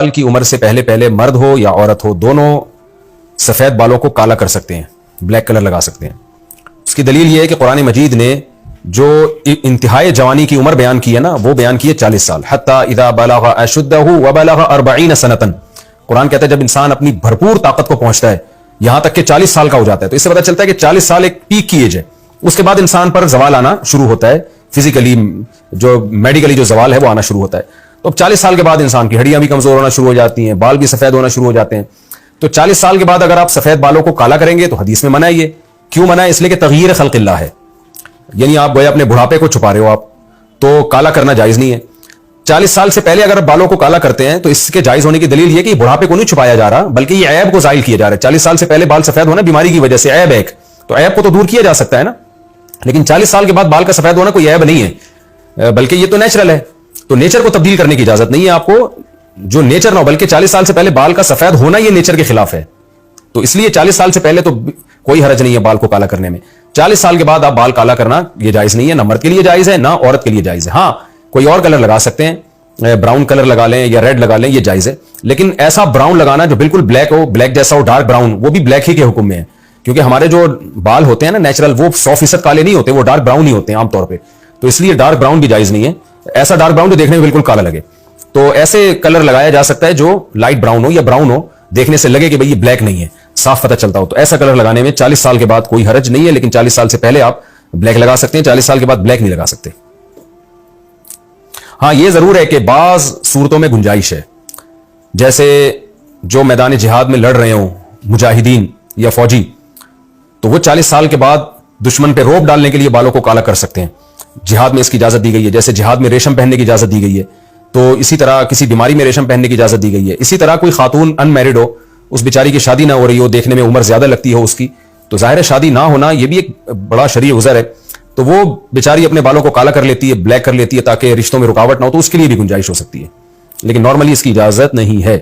کی عمر سے پہلے پہلے مرد ہو یا عورت ہو دونوں سفید بالوں کو کالا کر سکتے ہیں، بلیک کلر لگا سکتے ہیں۔ اس کی دلیل یہ ہے کہ قرآن مجید نے جو انتہائی جوانی کی عمر بیان کی ہے نا، وہ بیان کی ہے 40 سال، حتی اذا بلغ اشدہ وبلغ 40 سنۃ۔ قرآن کہتا ہے جب انسان اپنی بھرپور طاقت کو پہنچتا ہے یہاں تک کہ 40 سال کا ہو جاتا ہے، تو اس سے پتہ چلتا ہے کہ 40 سال ایک پیک کی ایج ہے۔ اس کے بعد انسان پر زوال آنا شروع ہوتا ہے، فزیکلی جو میڈیکلی جو زوال ہے وہ آنا شروع ہوتا ہے۔ تو اب 40 سال کے بعد انسان کی ہڈیاں بھی کمزور ہونا شروع ہو جاتی ہیں، بال بھی سفید ہونا شروع ہو جاتے ہیں۔ تو 40 سال کے بعد اگر آپ سفید بالوں کو کالا کریں گے تو حدیث میں منع ہے۔ یہ کیوں منع ہے؟ اس لیے کہ تغییر خلق اللہ ہے، یعنی آپ گویا اپنے بڑھاپے کو چھپا رہے ہو آپ، تو کالا کرنا جائز نہیں ہے۔ 40 سال سے پہلے اگر بالوں کو کالا کرتے ہیں تو اس کے جائز ہونے کی دلیل یہ کہ بڑھاپے کو نہیں چھپایا جا رہا بلکہ یہ عیب کو زائل کیا جا رہا ہے۔ 40 سال سے پہلے بال سفید ہونا بیماری کی وجہ سے عیب ہے ایک، تو عیب کو تو دور کیا جا سکتا ہے نا، لیکن 40 سال کے بعد بال کا سفید ہونا کوئی عیب نہیں ہے، بلکہ یہ تو نیچرل ہے۔ تو نیچر کو تبدیل کرنے کی اجازت نہیں ہے آپ کو، جو نیچر نہ ہو، بلکہ 40 سال سے پہلے بال کا سفید ہونا یہ نیچر کے خلاف ہے۔ تو اس لیے 40 سال سے پہلے تو کوئی حرج نہیں ہے بال کو کالا کرنے میں۔ 40 سال کے بعد آپ بال کالا کرنا یہ جائز نہیں ہے، نہ مرد کے لیے جائز ہے نہ عورت کے لیے جائز ہے۔ ہاں کوئی اور کلر لگا سکتے ہیں، براؤن کلر لگا لیں یا ریڈ لگا لیں، یہ جائز ہے، لیکن ایسا براؤن لگانا جو بالکل بلیک ہو، بلیک جیسا ہو، ڈارک براؤن، وہ بھی بلیک ہی کے حکم میں ہے، کیونکہ ہمارے جو بال ہوتے ہیں نا نیچرل وہ 100% کالے نہیں ہوتے، وہ ڈارک براؤن ہی ہوتے ہیں عام طور پہ، تو اس لیے ڈارک براؤن بھی جائز نہیں ہے۔ ایسا ڈارک براؤن جو دیکھنے میں بالکل کالا لگے، تو ایسے کلر لگایا جا سکتا ہے جو لائٹ براؤن ہو یا براؤن ہو، دیکھنے سے لگے کہ بھئی یہ بلیک نہیں ہے، صاف پتہ چلتا ہو، تو ایسا کلر لگانے میں 40 سال کے بعد کوئی حرج نہیں ہے، لیکن 40 سال سے پہلے آپ بلیک لگا سکتے ہیں، 40 سال کے بعد بلیک نہیں لگا سکتے۔ ہاں یہ ضرور ہے کہ بعض صورتوں میں گنجائش ہے، جیسے جو میدان جہاد میں لڑ رہے ہوں مجاہدین یا فوجی، تو وہ 40 سال کے بعد دشمن پہ روب ڈالنے کے لیے بالوں کو کالا کر سکتے ہیں، جہاد میں اس کی اجازت دی گئی ہے۔ جیسے جہاد میں ریشم پہننے کی اجازت دی گئی ہے، تو اسی طرح کسی بیماری میں ریشم پہننے کی اجازت دی گئی ہے۔ اسی طرح کوئی خاتون ان میرڈ ہو، اس بیچاری کی شادی نہ ہو رہی ہو، دیکھنے میں عمر زیادہ لگتی ہو اس کی، تو ظاہر ہے شادی نہ ہونا یہ بھی ایک بڑا شرعی عذر ہے، تو وہ بیچاری اپنے بالوں کو کالا کر لیتی ہے، بلیک کر لیتی ہے تاکہ رشتوں میں رکاوٹ نہ ہو، تو اس کے لیے بھی گنجائش ہو سکتی ہے، لیکن نارملی اس کی اجازت نہیں ہے۔